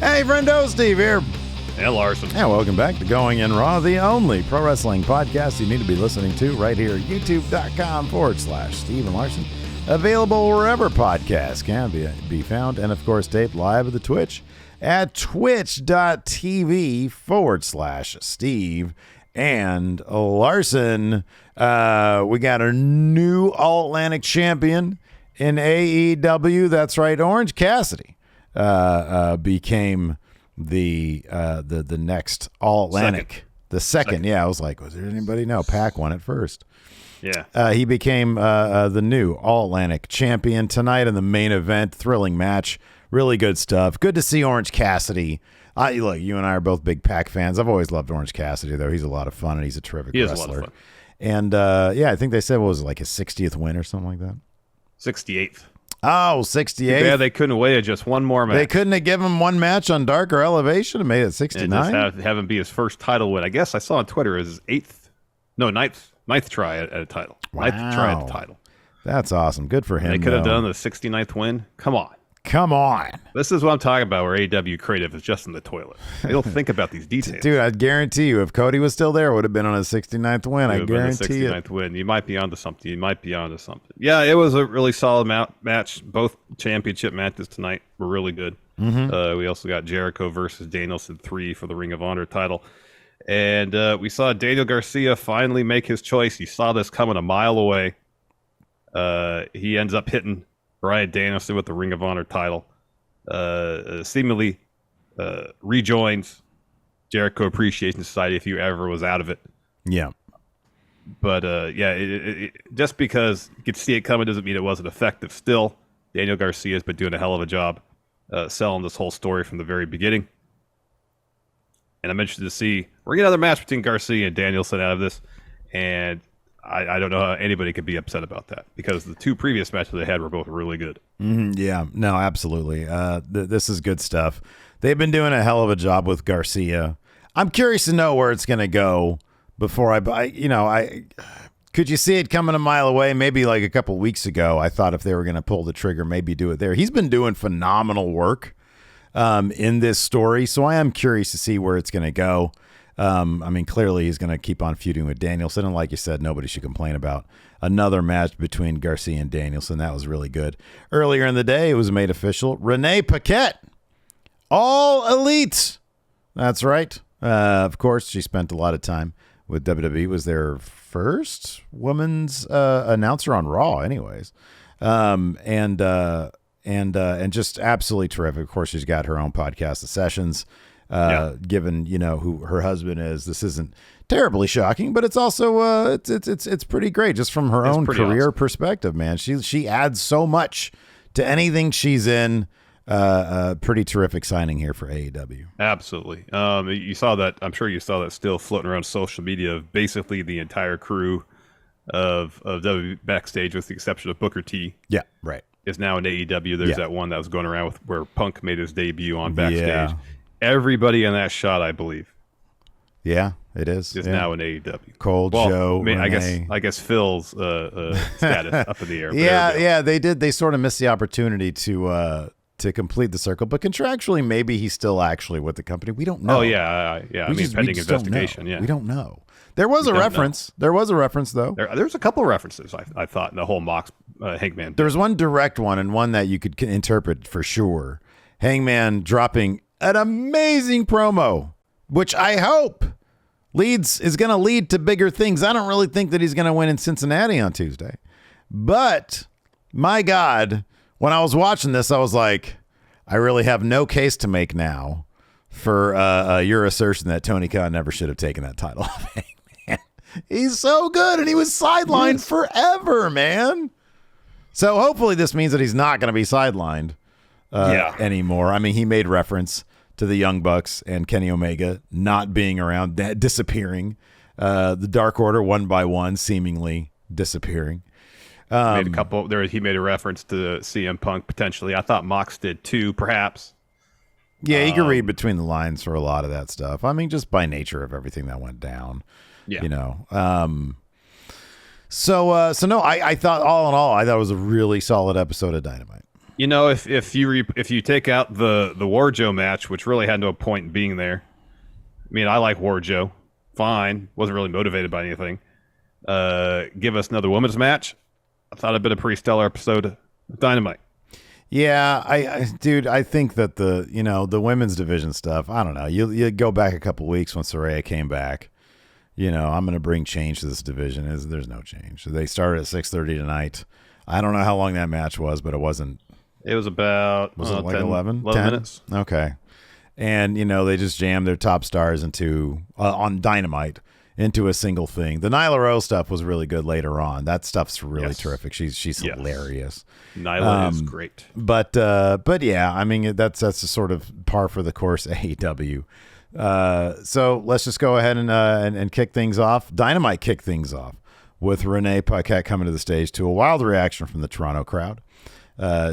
Hey, friendo, Steve here. And Larson. And welcome back to Going In Raw, the only pro wrestling podcast you need to be listening to right here at youtube.com/Steve and Larson. Available wherever podcasts can be found. And, of course, taped live at the Twitch at twitch.tv/Steve and Larson. We got a new All Atlantic champion in AEW. That's right, Orange Cassidy became the next All Atlantic. The second. Yeah, I was like, was there anybody? No, Pac won it first. Yeah. He became the new All Atlantic champion tonight in the main event. Thrilling match. Really good stuff. Good to see Orange Cassidy. Look, you and I are both big Pac fans. I've always loved Orange Cassidy, though. He's a lot of fun, and he's a terrific wrestler. He is a lot of fun. And, yeah, I think they said, what was it, like his 60th win or something like that? 68th. Oh, 68th. Yeah, they couldn't wait just one more match. They couldn't have given him one match on Dark or Elevation and made it 69? And just have him be his first title win. I guess I saw on Twitter his ninth try at a title. Wow. Ninth try at the title. That's awesome. Good for him. They could have done the 69th win. Come on. This is what I'm talking about, where AEW creative is just in the toilet. They don't think about these details. Dude, I guarantee you, if Cody was still there, it would have been on his 69th win. I guarantee you. 69th win. You might be onto something. Yeah, it was a really solid match. Both championship matches tonight were really good. Mm-hmm. We also got Jericho versus Danielson 3 for the Ring of Honor title. And we saw Daniel Garcia finally make his choice. He saw this coming a mile away. He ends up hitting Bryan Danielson with the Ring of Honor title. Seemingly rejoins Jericho Appreciation Society if he ever was out of it. Yeah. But just because you could see it coming doesn't mean it wasn't effective. Still, Daniel Garcia has been doing a hell of a job selling this whole story from the very beginning. And I'm interested to see, we're getting another match between Garcia and Danielson out of this. And I don't know how anybody could be upset about that, because the two previous matches they had were both really good. Yeah, no, absolutely. This is good stuff. They've been doing a hell of a job with Garcia. I'm curious to know where it's going to go before I could you see it coming a mile away? Maybe like a couple weeks ago, I thought if they were going to pull the trigger, maybe do it there. He's been doing phenomenal work in this story, so I am curious to see where it's going to go. Clearly he's going to keep on feuding with Danielson, and like you said, nobody should complain about another match between Garcia and Danielson. That was really good. Earlier in the day, it was made official. Renee Paquette, All Elite. That's right. Of course, she spent a lot of time with WWE. Was their first women's announcer on Raw, anyways. And just absolutely terrific. Of course, she's got her own podcast, The Sessions. Given who her husband is, this isn't terribly shocking, but it's also it's pretty great just from her own career perspective, man. She adds so much to anything she's in. Pretty terrific signing here for AEW. Absolutely. You saw that. I'm sure you saw that still floating around social media of basically the entire crew of WWE backstage, with the exception of Booker T. Yeah, right. Is now in AEW. There's that one that was going around with where Punk made his debut on backstage. Yeah. Everybody in that shot, I believe. Yeah, it is. Is now in AEW. Cold Joe. I guess Phil's status up in the air. Yeah, they did. They sort of missed the opportunity to complete the circle, but contractually, maybe he's still actually with the company. We don't know. Oh yeah. Pending investigation. Yeah, we don't know. There was a reference. There was a reference, though. There's a couple of references. I thought in the whole Mox Hangman. There was one direct one and one that you could interpret for sure. Hangman dropping an amazing promo, which I hope is going to lead to bigger things. I don't really think that he's going to win in Cincinnati on Tuesday. But, my God, when I was watching this, I was like, I really have no case to make now for your assertion that Tony Khan never should have taken that title off Hangman. He's so good, and he was sidelined forever, man. So hopefully this means that he's not going to be sidelined anymore. I mean, he made reference to the Young Bucks and Kenny Omega not being around, disappearing. The Dark Order, one by one, seemingly disappearing. Made a couple there. He made a reference to CM Punk potentially. I thought Mox did too, perhaps. Yeah, you can read between the lines for a lot of that stuff. I mean, just by nature of everything that went down. Yeah. So no, I thought all in all, I thought it was a really solid episode of Dynamite. You know, if you take out the Warjo match, which really had no point in being there. I mean, I like Warjo. Fine. Wasn't really motivated by anything. Give us another women's match. I thought it'd been a pretty stellar episode of Dynamite. Yeah, I think that the women's division stuff, I don't know. You go back a couple weeks when Saraya came back. I'm going to bring change to this division. There's no change. They started at 6:30 tonight. I don't know how long that match was, but it wasn't. It was about was it like 11 minutes. Okay. And they just jammed their top stars into on Dynamite into a single thing. The Nyla Rose stuff was really good later on. That stuff's really terrific. She's hilarious. Nyla is great. But yeah, I mean that's a sort of par for the course AEW. So let's just go ahead and kick things off. Dynamite kicked things off with Renee Paquette coming to the stage to a wild reaction from the Toronto crowd.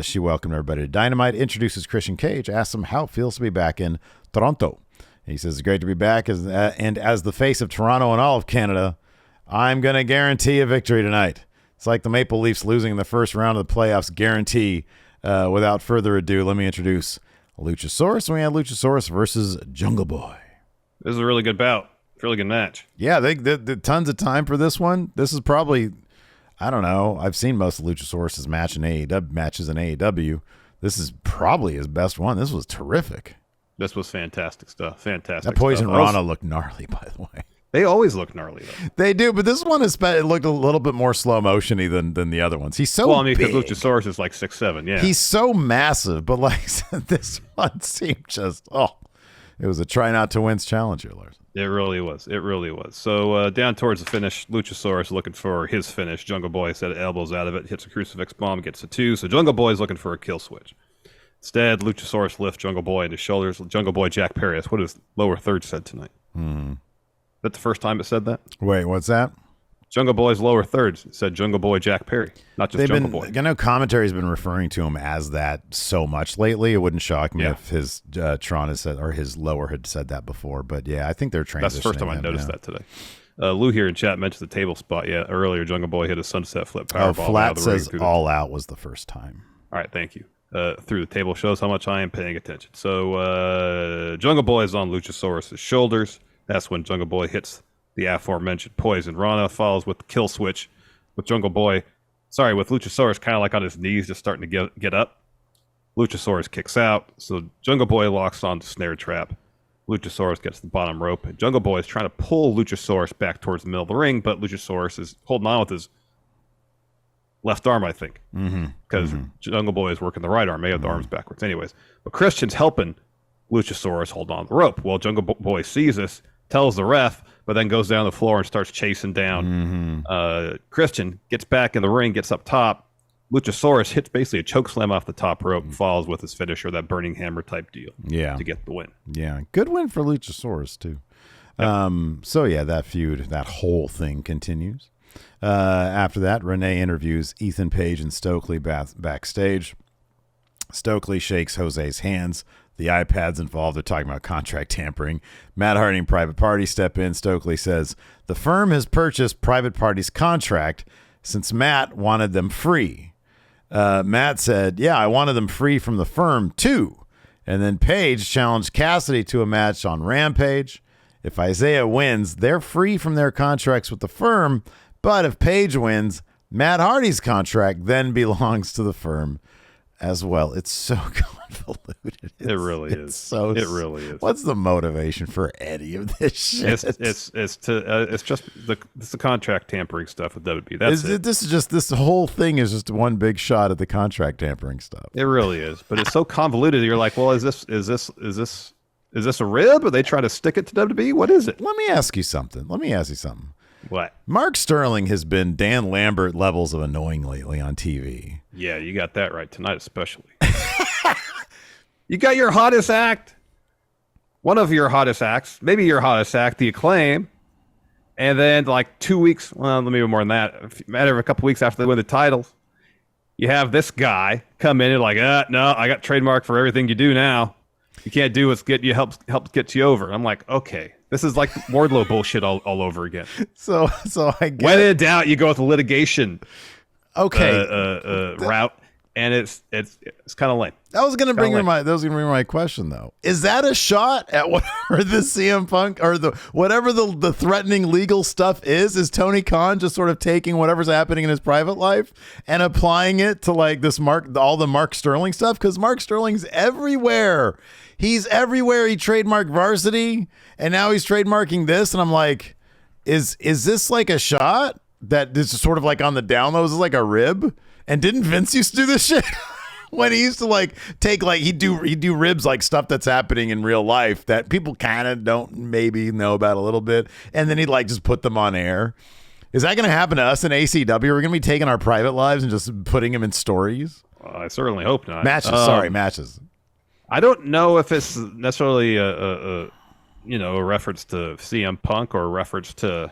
She welcomed everybody to Dynamite, introduces Christian Cage, asks him how it feels to be back in Toronto. He says, it's great to be back, and as the face of Toronto and all of Canada, I'm going to guarantee a victory tonight. It's like the Maple Leafs losing in the first round of the playoffs guarantee. Without further ado, let me introduce Luchasaurus. And we had Luchasaurus versus Jungle Boy. This is a really good bout. Really good match. Yeah, they tons of time for this one. This is probably, I don't know, I've seen most of Luchasaurus' matches in AEW. This is probably his best one. This was terrific. This was fantastic stuff. Fantastic. That Poison stuff. Rana looked gnarly, by the way. They always look gnarly, though. They do, but this one it looked a little bit more slow motiony than the other ones. He's so big. Because Luchasaurus is like 6'7", yeah. He's so massive, but like this one seemed just, it was a try not to win's challenge here, Larson. It really was. It really was. So down towards the finish, Luchasaurus looking for his finish. Jungle Boy set elbows out of it, hits a crucifix bomb, gets a 2. So Jungle Boy is looking for a kill switch. Instead, Luchasaurus lifts Jungle Boy into shoulders. Jungle Boy Jack Perry. That's what his lower third said tonight. Is that the first time it said that? Wait, what's that? Jungle Boy's lower third said Jungle Boy Jack Perry, not just Jungle Boy. I know commentary's been referring to him as that so much lately. It wouldn't shock me if his Tron has said, or his lower had said that before. But yeah, I think they're transitioning. That's the first time I noticed that today. Lou here in chat mentioned the table spot. Yeah, earlier Jungle Boy hit a sunset flip powerbomb. Flat says All Out was the first time. All right, thank you. Through the table shows how much I am paying attention. So Jungle Boy is on Luchasaurus' shoulders. That's when Jungle Boy hits the aforementioned Poison Rana, follows with the kill switch with Luchasaurus kind of like on his knees, just starting to get up. Luchasaurus kicks out, so Jungle Boy locks on the snare trap. Luchasaurus gets the bottom rope, and Jungle Boy is trying to pull Luchasaurus back towards the middle of the ring, but Luchasaurus is holding on with his left arm, I think, because Jungle Boy is working the right arm. May have the arms backwards. Anyways, but Christian's helping Luchasaurus hold on to the rope. Well, Jungle Boy sees this, tells the ref, but then goes down the floor and starts chasing down. Christian gets back in the ring, gets up top. Luchasaurus hits basically a choke slam off the top rope and follows with his finisher, that burning hammer type deal. Yeah, to get the win. Yeah, good win for Luchasaurus too. Yep. So yeah, that feud, that whole thing continues. After that, Renee interviews Ethan Page and Stokely backstage. Stokely shakes Jose's hands. The iPads involved are talking about contract tampering. Matt Hardy and Private Party step in. Stokely says, the firm has purchased Private Party's contract since Matt wanted them free. Matt said, yeah, I wanted them free from the firm too. And then Page challenged Cassidy to a match on Rampage. If Isaiah wins, they're free from their contracts with the firm. But if Page wins, Matt Hardy's contract then belongs to the firm as well. It's so convoluted. It really is. It really is. What's the motivation for any of this shit? It's just the contract tampering stuff with WWE. That's it. This whole thing is just one big shot at the contract tampering stuff. It really is, but it's so convoluted. You're like, well, is this a rib? Are they trying to stick it to WWE? What is it? Let me ask you something. What? Mark Sterling has been Dan Lambert levels of annoying lately on TV. Yeah, you got that right tonight, especially. You got your hottest act, one of your hottest acts, maybe your hottest act, The Acclaim, and then like 2 weeks, well, maybe more than that, matter of a couple weeks after they win the titles, you have this guy come in and like, no, I got trademark for everything you do now. You can't do what's help get you over. I'm like, okay. This is like Wardlow bullshit all over again. So I get when in doubt, you go with the litigation route. and it's kind of lame. That was gonna bring me my question though. Is that a shot at whatever the CM Punk or whatever the threatening legal stuff is? Is Tony Khan just sort of taking whatever's happening in his private life and applying it to like this all the Mark Sterling stuff? Because Mark Sterling's everywhere. He's everywhere. He trademarked Varsity, and now he's trademarking this. And I'm like, is this like a shot that this is sort of like on the down low? Is this like a rib? And didn't Vince used to do this shit? When he used to like take like he'd do ribs like stuff that's happening in real life that people kind of don't maybe know about a little bit, and then he'd like just put them on air. Is that going to happen to us in ACW? Are we going to be taking our private lives and just putting them in stories? I certainly hope not. Matches. I don't know if it's necessarily a reference to CM Punk or a reference to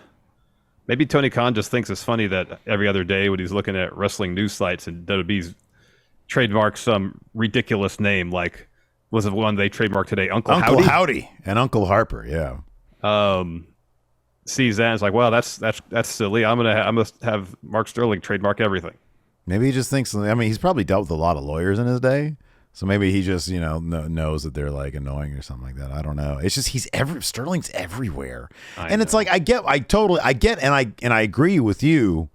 maybe Tony Khan just thinks it's funny that every other day when he's looking at wrestling news sites and WWE's trademark some ridiculous name, like was the one they trademarked today, Uncle Howdy and Uncle Harper, yeah. Sees that and is like, well, that's silly. I'm gonna have Mark Sterling trademark everything. Maybe he just thinks. I mean, he's probably dealt with a lot of lawyers in his day, so maybe he just knows that they're like annoying or something like that. I don't know. It's just Sterling's everywhere, it's like I get, and I agree with you.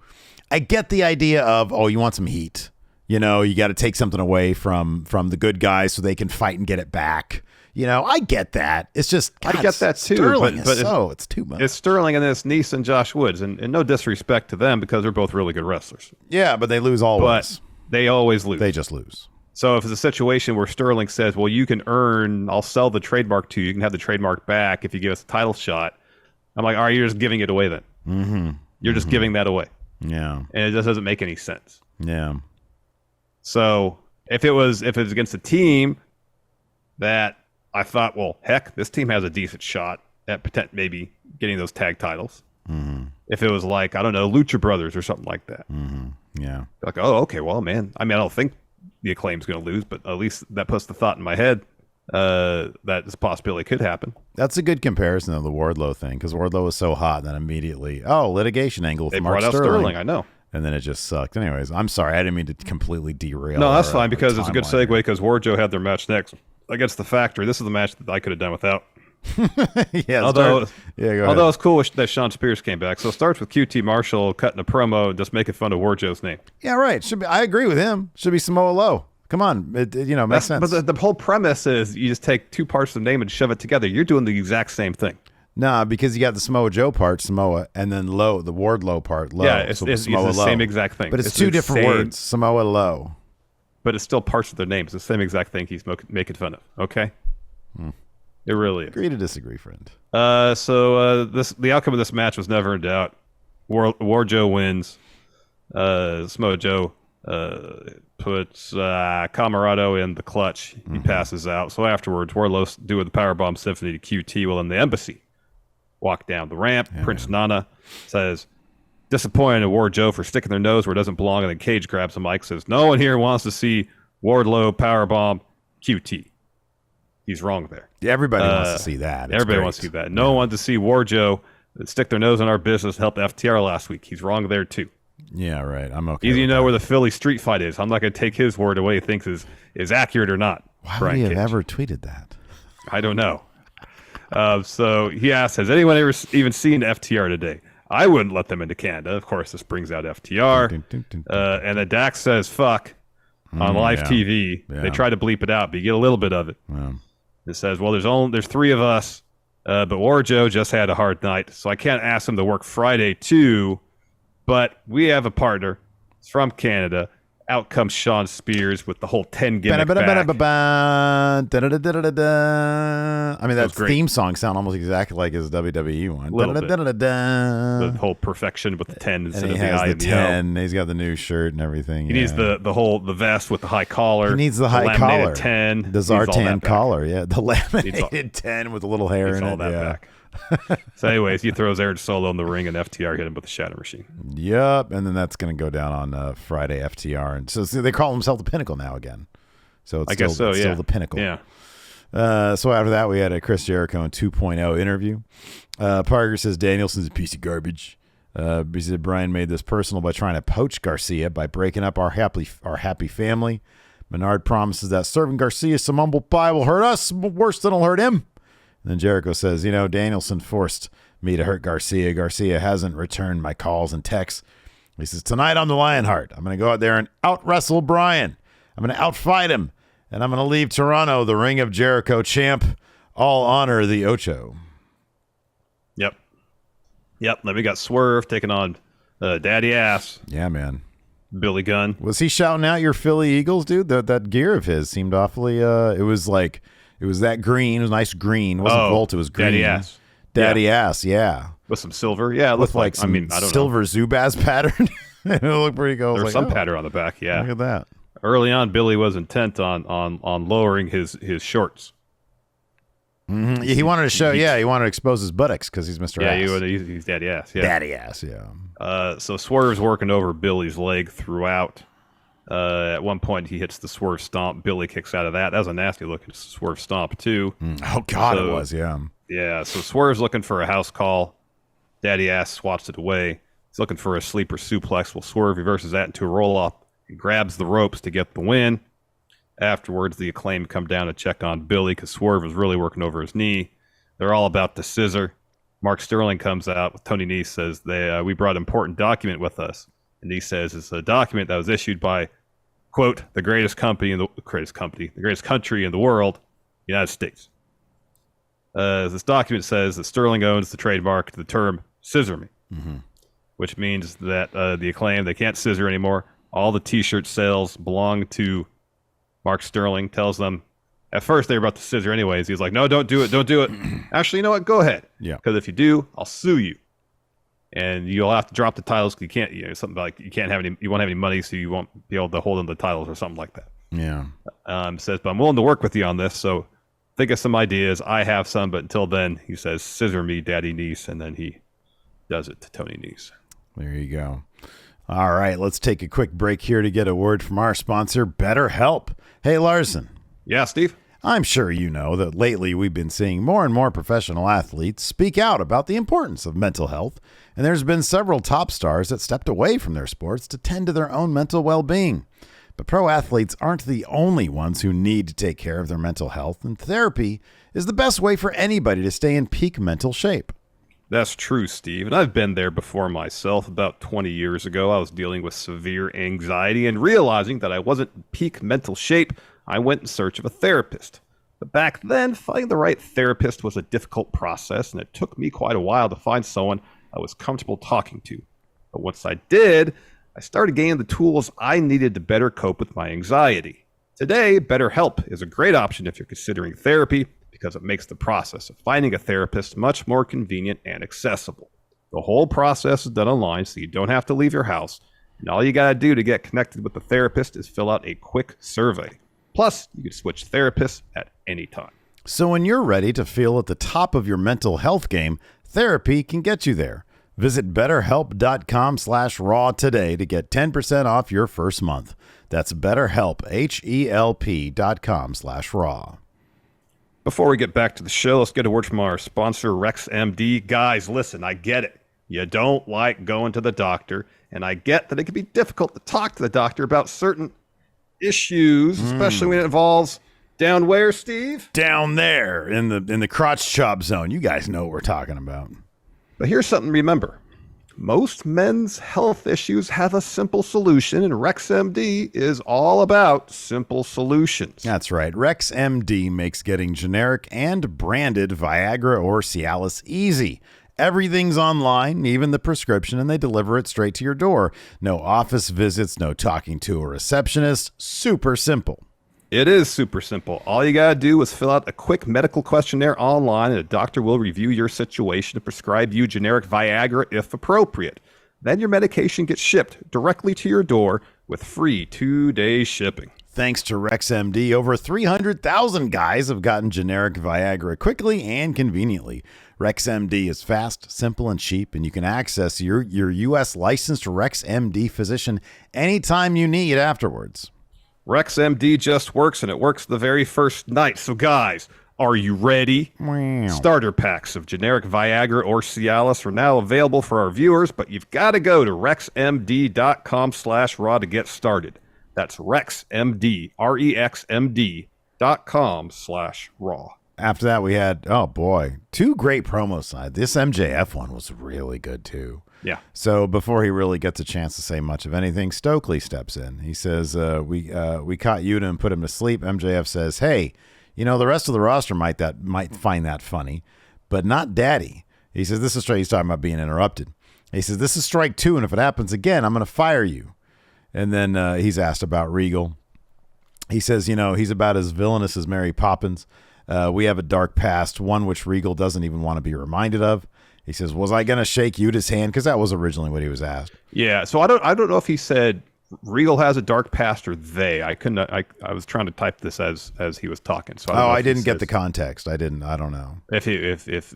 I get the idea of you want some heat. You got to take something away from the good guys so they can fight and get it back. I get that. It's just God, I get that too. Sterling but it's too much. It's Sterling and it's Nice and Josh Woods, and no disrespect to them because they're both really good wrestlers. Yeah, but they lose always. But they always lose. They just lose. So if it's a situation where Sterling says, "Well, you can I'll sell the trademark to you. You can have the trademark back if you give us a title shot," I'm like, "All right, you're just giving it away then. Mm-hmm. You're just giving that away." Yeah, and it just doesn't make any sense. Yeah. So if it was against a team that I thought, well, heck, this team has a decent shot at maybe getting those tag titles. Mm-hmm. If it was like, I don't know, Lucha Brothers or something like that. Mm-hmm. Yeah. Like, oh, okay, well, man. I mean, I don't think the Acclaim's going to lose, but at least that puts the thought in my head that this possibility could happen. That's a good comparison of the Wardlow thing, because Wardlow was so hot that immediately, litigation angle with Mark Sterling. I know. And then it just sucked. Anyways, I'm sorry. I didn't mean to completely derail. No, that's fine because it's a good segue because Wardlow had their match next against the Factory. This is the match that I could have done without. Yeah, although it's cool that Sean Spears came back. So it starts with QT Marshall cutting a promo, just making fun of Wardlow's name. Yeah, right. Should be. I agree with him. Should be Samoa Low. Come on, makes sense. But the whole premise is you just take two parts of the name and shove it together. You're doing the exact same thing. Nah, because you got the Samoa Joe part, Samoa, and then Low, the Wardlow part, Low. Yeah, it's the same exact thing. But it's two different words, Samoa Low. But it's still parts of their names. It's the same exact thing he's making fun of. Okay? It really is. Agree to disagree, friend. So the outcome of this match was never in doubt. Wardlow wins. Samoa Joe puts Camarado in the clutch. He passes out. So afterwards, Wardlow's doing the Powerbomb Symphony to QT while in the embassy. Walk down the ramp. Yeah, Prince Nana says, disappointed in Wardlow for sticking their nose where it doesn't belong. And then Cage grabs the mic, says, no one here wants to see Wardlow Powerbomb QT. He's wrong there. Yeah, everybody wants to see that. Everybody wants to see that. No one wanted to see Wardlow stick their nose in our business and help FTR last week. He's wrong there too. Yeah, right. I'm okay. Easy to know where the Philly street fight is. I'm not going to take his word away. He thinks is accurate or not. Why would he have ever tweeted that? I don't know. So he asks, has anyone ever even seen FTR today? I wouldn't let them into Canada. Of course, this brings out FTR. And then Dax says, fuck, on live TV. Yeah. They try to bleep it out, but you get a little bit of it. Yeah. It says, well, there's three of us, but Wardlow just had a hard night, so I can't ask him to work Friday too. But we have a partner. It's from Canada. Out comes Sean Spears with the whole 10 gimmick back. I mean, that theme song sound almost exactly like his WWE one. The whole perfection with the 10 instead of the I and the 10. He's got the new shirt and everything. He needs the vest with the high collar. He needs the high collar. 10. The Zartan collar, yeah. The laminated 10 with a little hair in it. All that back. So anyways, he throws Aaron Solo in the ring and FTR hit him with the Shatter Machine. Yep, and then that's going to go down on Friday, FTR. And so they call themselves the Pinnacle now again. So it's still the Pinnacle. Yeah. So after that, we had a Chris Jericho 2.0 interview. Parker says Danielson's a piece of garbage. He said Bryan made this personal by trying to poach Garcia by breaking up our happy family. Menard promises that serving Garcia some humble pie will hurt us worse than it'll hurt him. And then Jericho says, Danielson forced me to hurt Garcia. Garcia hasn't returned my calls and texts. He says, tonight I'm the Lionheart. I'm going to go out there and out-wrestle Bryan. I'm going to out-fight him. And I'm going to leave Toronto the Ring of Jericho champ. All honor the Ocho. Yep. Then we got Swerve taking on Daddy Ass. Yeah, man. Billy Gunn. Was he shouting out your Philly Eagles, dude? That gear of his seemed awfully, it was that green. It was nice green. It wasn't Volt, it was green. Daddy Ass, yeah. With some silver. Yeah, it looked like some I don't silver know. Zubaz pattern. It looked pretty cool. There's some pattern on the back, yeah. Look at that. Early on, Billy was intent on lowering his shorts. Mm-hmm. He wanted to show, he wanted to expose his buttocks because he's Mr. Ass. Yeah, he's Daddy Ass. Yeah. Daddy Ass, yeah. So Swerve's working over Billy's leg throughout. At one point, he hits the Swerve Stomp. Billy kicks out of that. That was a nasty-looking Swerve Stomp, too. Oh, God, it was, yeah. Yeah, so Swerve's looking for a house call. Daddy Ass swats it away. He's looking for a sleeper suplex. Well, Swerve reverses that into a roll-up. He grabs the ropes to get the win. Afterwards, the Acclaim come down to check on Billy because Swerve was really working over his knee. They're all about the scissor. Mark Sterling comes out with Tony Nese, says, we brought an important document with us. And he says it's a document that was issued by, quote, the greatest country in the world, United States. This document says that Sterling owns the trademark to the term scissor me, which means that the Acclaim, they can't scissor anymore. All the T-shirt sales belong to Mark Sterling. Tells them, at first they were about to scissor anyways. He's like, no, don't do it. Actually, you know what? Go ahead. Yeah. Because if you do, I'll sue you. And you'll have to drop the titles because you can't, something like you won't have any money, so you won't be able to hold on the titles or something like that. Yeah. Says, but I'm willing to work with you on this, so think of some ideas. I have some, but until then, he says, scissor me, Daddy Nese, and then he does it to Tony Nese. There you go. All right, let's take a quick break here to get a word from our sponsor, BetterHelp. Hey, Larson. Yeah, Steve? I'm sure you know that lately we've been seeing more and more professional athletes speak out about the importance of mental health, and there's been several top stars that stepped away from their sports to tend to their own mental well-being. But pro athletes aren't the only ones who need to take care of their mental health, and therapy is the best way for anybody to stay in peak mental shape. That's true, Steve, and I've been there before myself. About 20 years ago, I was dealing with severe anxiety, and realizing that I wasn't in peak mental shape, I went in search of a therapist. But back then, finding the right therapist was a difficult process, and it took me quite a while to find someone I was comfortable talking to. But once I did, I started gaining the tools I needed to better cope with my anxiety. Today, BetterHelp is a great option if you're considering therapy, because it makes the process of finding a therapist much more convenient and accessible. The whole process is done online, so you don't have to leave your house, and all you gotta do to get connected with the therapist is fill out a quick survey. Plus, you can switch therapists at any time. So when you're ready to feel at the top of your mental health game, therapy can get you there. Visit BetterHelp.com/raw today to get 10% off your first month. That's BetterHelp, HELP.com/raw. Before we get back to the show, let's get a word from our sponsor, RexMD. Guys, listen, I get it. You don't like going to the doctor, and I get that it can be difficult to talk to the doctor about certain issues, especially when it involves down where, Steve? Down there in the crotch chop zone. You guys know what we're talking about. But here's something to remember. Most men's health issues have a simple solution, and RexMD is all about simple solutions. That's right. RexMD makes getting generic and branded Viagra or Cialis easy. Everything's online, even the prescription, and they deliver it straight to your door. No office visits, no talking to a receptionist. Super simple. It is super simple. All you got to do is fill out a quick medical questionnaire online, and a doctor will review your situation and prescribe you generic Viagra if appropriate. Then your medication gets shipped directly to your door with free 2-day shipping. Thanks to RexMD, over 300,000 guys have gotten generic Viagra quickly and conveniently. RexMD is fast, simple, and cheap, and you can access your U.S. licensed RexMD physician anytime you need afterwards. RexMD just works, and it works the very first night. So guys, Are you ready? Wow. Starter packs of generic Viagra or Cialis are now available for our viewers, but you've got to go to rexmd.com/raw to get started. That's rexmd, rexmd.com/raw. After that, we had, oh boy, 2 great promo sides. This MJF one was really good too. Yeah. So before he really gets a chance to say much of anything, Stokely steps in. He says, we caught Yuta and put him to sleep. MJF says, hey, the rest of the roster might find that funny, but not Daddy. He says, this is strike. He's talking about being interrupted. He says, this is strike 2, and if it happens again, I'm going to fire you. And then he's asked about Regal. He says, he's about as villainous as Mary Poppins. We have a dark past, one which Regal doesn't even want to be reminded of. He says, was I going to shake Yuta's hand? Because that was originally what he was asked. Yeah, so I don't know if he said Regal has a dark past or they. I was trying to type this as he was talking. So I didn't get the context. I don't know. If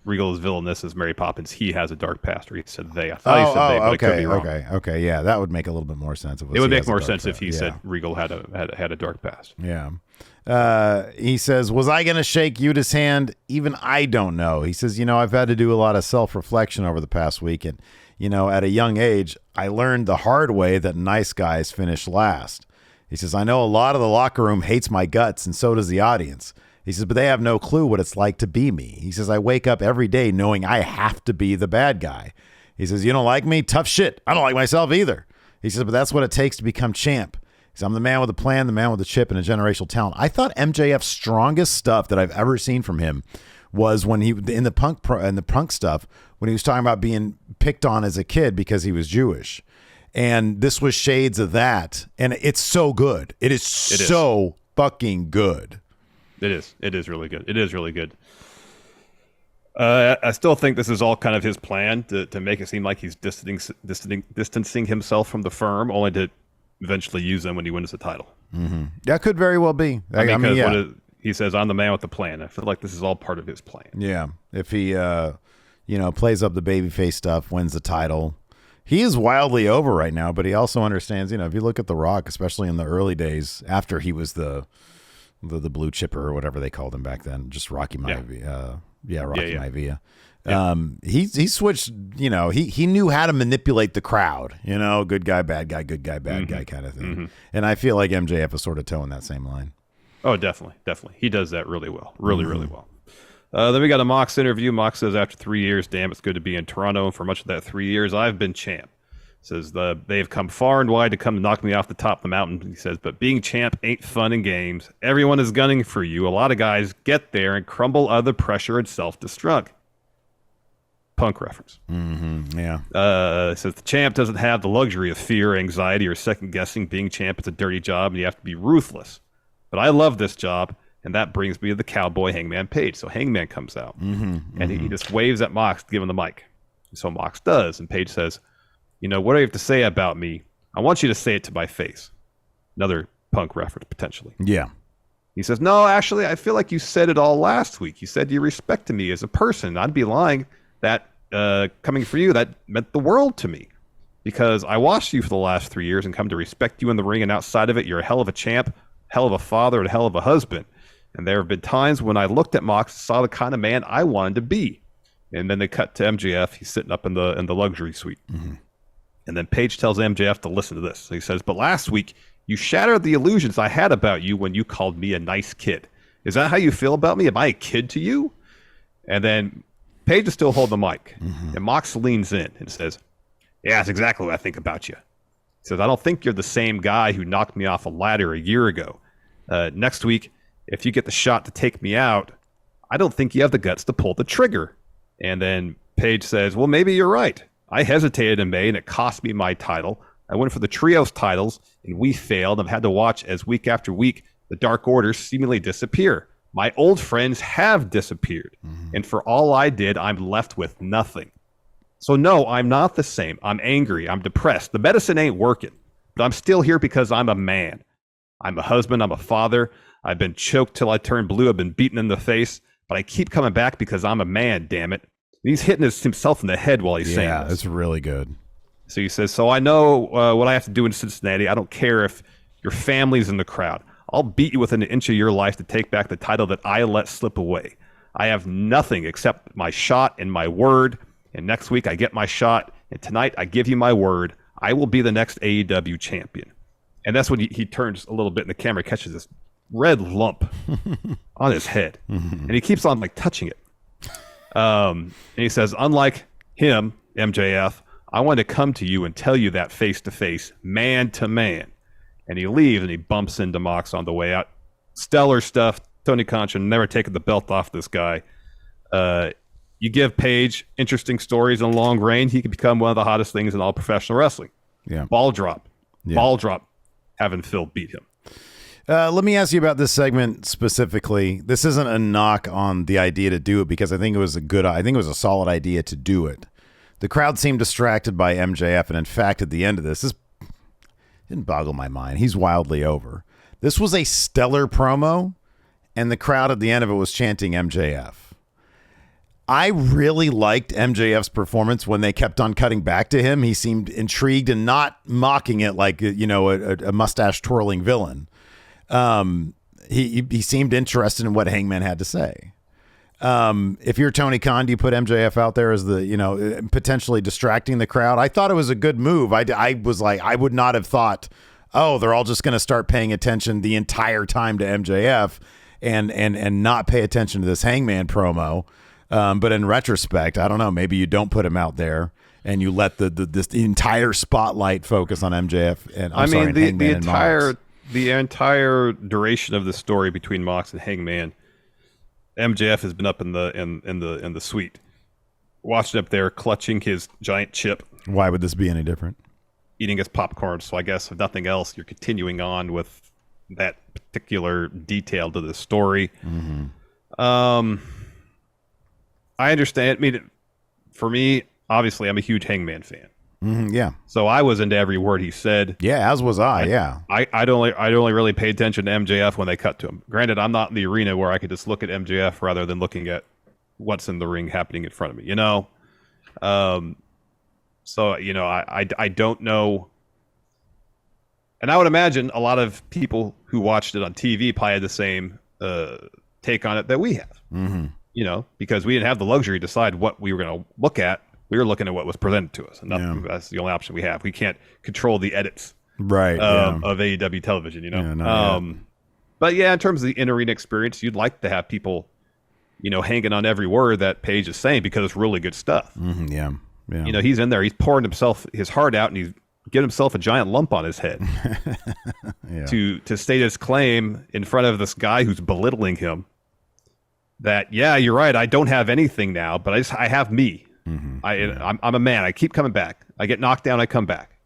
Regal is villainous as Mary Poppins, he has a dark past, or he said they. I thought he said they, but okay, it could be wrong. Okay, yeah, that would make a little bit more sense. It would make more sense if he said Regal had a dark past. Yeah. He says, was I going to shake Yuta's hand? Even I don't know. He says, I've had to do a lot of self-reflection over the past week. And, at a young age, I learned the hard way that nice guys finish last. He says, I know a lot of the locker room hates my guts, and so does the audience. He says, but they have no clue what it's like to be me. He says, I wake up every day knowing I have to be the bad guy. He says, you don't like me? Tough shit. I don't like myself either. He says, but that's what it takes to become champ. Because I'm the man with a plan, the man with a chip, and a generational talent. I thought MJF's strongest stuff that I've ever seen from him was when he in the punk stuff, when he was talking about being picked on as a kid because he was Jewish. And this was shades of that. And it's so good. It is so fucking good. It is. It is really good. It is really good. I still think this is all kind of his plan to make it seem like he's distancing himself from the firm, only to eventually use them when he wins the title. Mm-hmm. That could very well be. He says, I'm the man with the plan. I feel like this is all part of his plan. Yeah. If he, plays up the babyface stuff, wins the title. He is wildly over right now, but he also understands, if you look at The Rock, especially in the early days, after he was the blue chipper or whatever they called him back then, just Rocky Maivia. Rocky Maivia. Yeah. He switched, he knew how to manipulate the crowd, good guy, bad guy, good guy, bad guy kind of thing. Mm-hmm. And I feel like MJF is sort of towing that same line. Oh, definitely. He does that really well. Really well. Then we got a Mox interview. Mox says, after 3 years, damn, it's good to be in Toronto. And for much of that 3 years, I've been champ. Says, they've come far and wide to come knock me off the top of the mountain. He says, but being champ ain't fun and games. Everyone is gunning for you. A lot of guys get there and crumble under pressure and self-destruct. Punk reference. Mm-hmm. Yeah. It says the champ doesn't have the luxury of fear, anxiety, or second guessing. Being champ is a dirty job, and you have to be ruthless. But I love this job, and that brings me to the cowboy Hangman Page. So Hangman comes out, and he just waves at Mox to give him the mic. So Mox does, and Page says, what do you have to say about me? I want you to say it to my face. Another Punk reference, potentially. Yeah. He says, no, actually, I feel like you said it all last week. You said you respected me as a person. I'd be lying. That coming for you, that meant the world to me, because I watched you for the last 3 years and come to respect you in the ring, and outside of it, you're a hell of a champ, hell of a father, and a hell of a husband. And there have been times when I looked at Mox and saw the kind of man I wanted to be. And then they cut to MJF. He's sitting up in the luxury suite. Mm-hmm. And then Page tells MJF to listen to this. So he says, but last week, you shattered the illusions I had about you when you called me a nice kid. Is that how you feel about me? Am I a kid to you? And then Page is still holding the mic. Mm-hmm. And Mox leans in and says, yeah, that's exactly what I think about you. He says, I don't think you're the same guy who knocked me off a ladder a year ago. Next week, if you get the shot to take me out, I don't think you have the guts to pull the trigger. And then Page says, well, maybe you're right. I hesitated in May, and it cost me my title. I went for the trios titles, and we failed. I've had to watch as week after week the Dark Order seemingly disappear. My old friends have disappeared, and for all I did, I'm left with nothing. So no, I'm not the same. I'm angry. I'm depressed. The medicine ain't working, but I'm still here because I'm a man. I'm a husband. I'm a father. I've been choked till I turn blue. I've been beaten in the face, but I keep coming back because I'm a man, damn it. And he's hitting himself in the head while he's saying this. Yeah, that's really good. So he says, so I know what I have to do in Cincinnati. I don't care if your family's in the crowd. I'll beat you within an inch of your life to take back the title that I let slip away. I have nothing except my shot and my word. And next week I get my shot. And tonight I give you my word. I will be the next AEW champion. And that's when he turns a little bit and the camera catches this red lump on his head. And he keeps on like touching it. And he says, unlike him, MJF, I want to come to you and tell you that face to face, man to man. And he leaves and he bumps into Mox on the way out. Stellar stuff. Tony Khan should never taken the belt off this guy. You give Page interesting stories in long range, he could become one of the hottest things in all professional wrestling. Yeah. Ball drop. Having Phil beat him. Let me ask you about this segment specifically. This isn't a knock on the idea to do it because I think it was a solid idea to do it. The crowd seemed distracted by MJF, and in fact, at the end of this didn't boggle my mind. He's wildly over. This was a stellar promo, and the crowd at the end of it was chanting MJF. I really liked MJF's performance when they kept on cutting back to him. He seemed intrigued and not mocking it like, a mustache twirling villain. He seemed interested in what Hangman had to say. If you're Tony Khan, do you put MJF out there as the, potentially distracting the crowd? I thought it was a good move. I was like, I would not have thought, oh, they're all just going to start paying attention the entire time to MJF and not pay attention to this Hangman promo. But in retrospect, I don't know, maybe you don't put him out there and you let the entire spotlight focus on MJF and the entire duration of the story between Mox and Hangman, MJF has been up in the suite, watching up there, clutching his giant chip. Why would this be any different? Eating his popcorn. So I guess if nothing else, you're continuing on with that particular detail to the story. Mm-hmm. I understand. I mean, for me, obviously, I'm a huge Hangman fan. Mm-hmm, yeah. So I was into every word he said. Yeah, as was I. Yeah. I'd only really pay attention to MJF when they cut to him. Granted, I'm not in the arena where I could just look at MJF rather than looking at what's in the ring happening in front of me. So I don't know. And I would imagine a lot of people who watched it on TV probably had the same take on it that we have. Mm-hmm. Because we didn't have the luxury to decide what we were going to look at. We were looking at what was presented to us. And that's the only option we have. We can't control the edits of AEW television, But yeah, in terms of the in-arena experience, you'd like to have people, hanging on every word that Page is saying because it's really good stuff. Mm-hmm, yeah. He's in there. He's pouring his heart out and he's getting himself a giant lump on his head to state his claim in front of this guy who's belittling him. That, yeah, you're right. I don't have anything now, but I have me. Mm-hmm. I'm a man. I keep coming back. I get knocked down. I come back.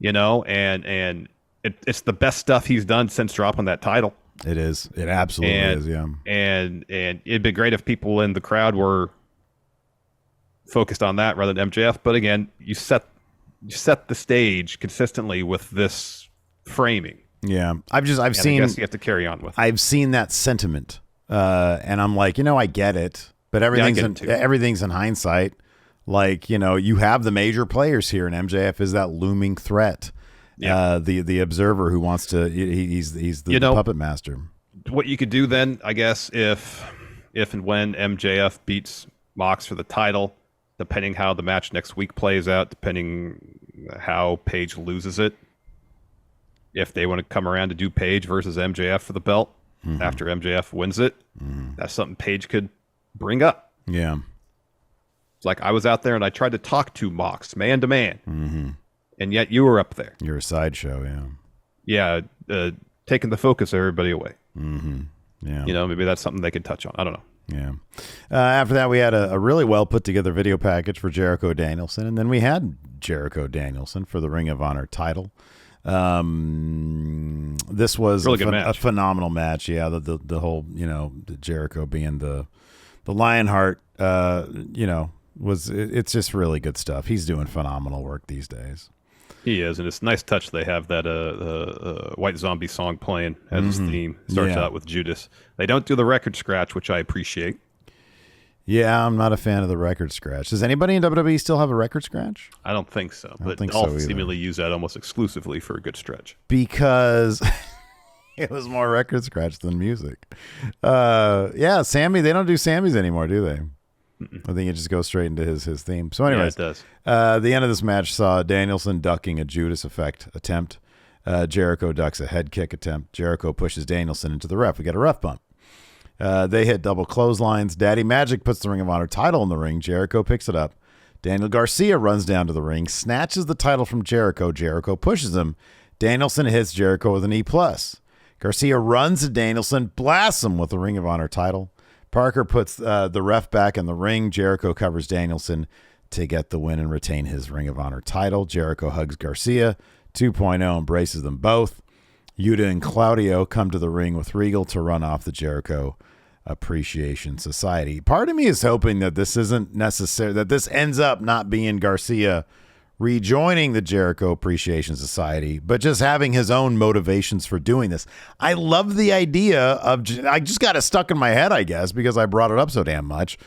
And it's the best stuff he's done since dropping that title. It is. It absolutely is. Yeah. And it'd be great if people in the crowd were focused on that rather than MJF. But again, you set the stage consistently with this framing. Yeah, I guess you have to carry on with. I've seen that sentiment. And I'm like, I get it, but everything's in hindsight. Like, you have the major players here, and MJF is that looming threat. Yeah. The observer who wants to, he's the puppet master. What you could do then, I guess, if and when MJF beats Mox for the title, depending how the match next week plays out, depending how Page loses it, if they want to come around to do Page versus MJF for the belt. Mm-hmm. After MJF wins it, that's something Page could bring up. Yeah. It's like, I was out there and I tried to talk to Mox man to man, and yet you were up there. You're a sideshow, yeah. Yeah, taking the focus of everybody away. Mm-hmm. Yeah. Maybe that's something they could touch on. I don't know. Yeah. After that, we had a really well put together video package for Jericho Danielson, and then we had Jericho Danielson for the Ring of Honor title. This was really a phenomenal match. Yeah, the whole the Jericho being the Lionheart, it's just really good stuff. He's doing phenomenal work these days. He is, and it's a nice touch. They have that White Zombie song playing as his theme. Starts out with Judas. They don't do the record scratch, which I appreciate. Yeah, I'm not a fan of the record scratch. Does anybody in WWE still have a record scratch? I don't think so. But all seemingly use that almost exclusively for a good stretch. Because It was more record scratch than music. Yeah, Sammy. They don't do Sammys anymore, do they? I think it just goes straight into his theme. So anyways, yeah, it does. The end of this match saw Danielson ducking a Judas effect attempt. Jericho ducks a head kick attempt. Jericho pushes Danielson into the ref. We get a ref bump. They hit double clotheslines. Daddy Magic puts the Ring of Honor title in the ring. Jericho picks it up. Daniel Garcia runs down to the ring, snatches the title from Jericho. Jericho pushes him. Danielson hits Jericho with an E+. Garcia runs to Danielson, blasts him with the Ring of Honor title. Parker puts the ref back in the ring. Jericho covers Danielson to get the win and retain his Ring of Honor title. Jericho hugs Garcia 2.0, embraces them both. Yuta and Claudio come to the ring with Regal to run off the Jericho Appreciation Society. Part of me is hoping that this isn't necessary, that this ends up not being Garcia rejoining the Jericho Appreciation Society, but just having his own motivations for doing this. I love the idea of, I just got it stuck in my head, I guess, because I brought it up so damn much,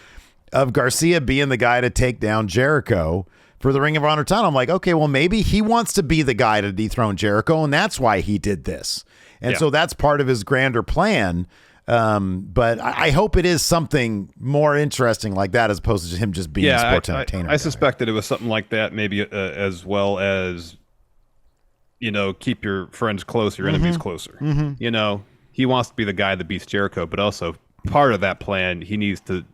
of Garcia being the guy to take down Jericho for the Ring of Honor title. I'm like, okay, well, maybe he wants to be the guy to dethrone Jericho, and that's why he did this. And so that's part of his grander plan. But I hope it is something more interesting like that, as opposed to him just being a sports entertainer. I suspect that it was something like that, maybe as well as, keep your friends close, your enemies closer. He wants to be the guy that beats Jericho, but also part of that plan, he needs to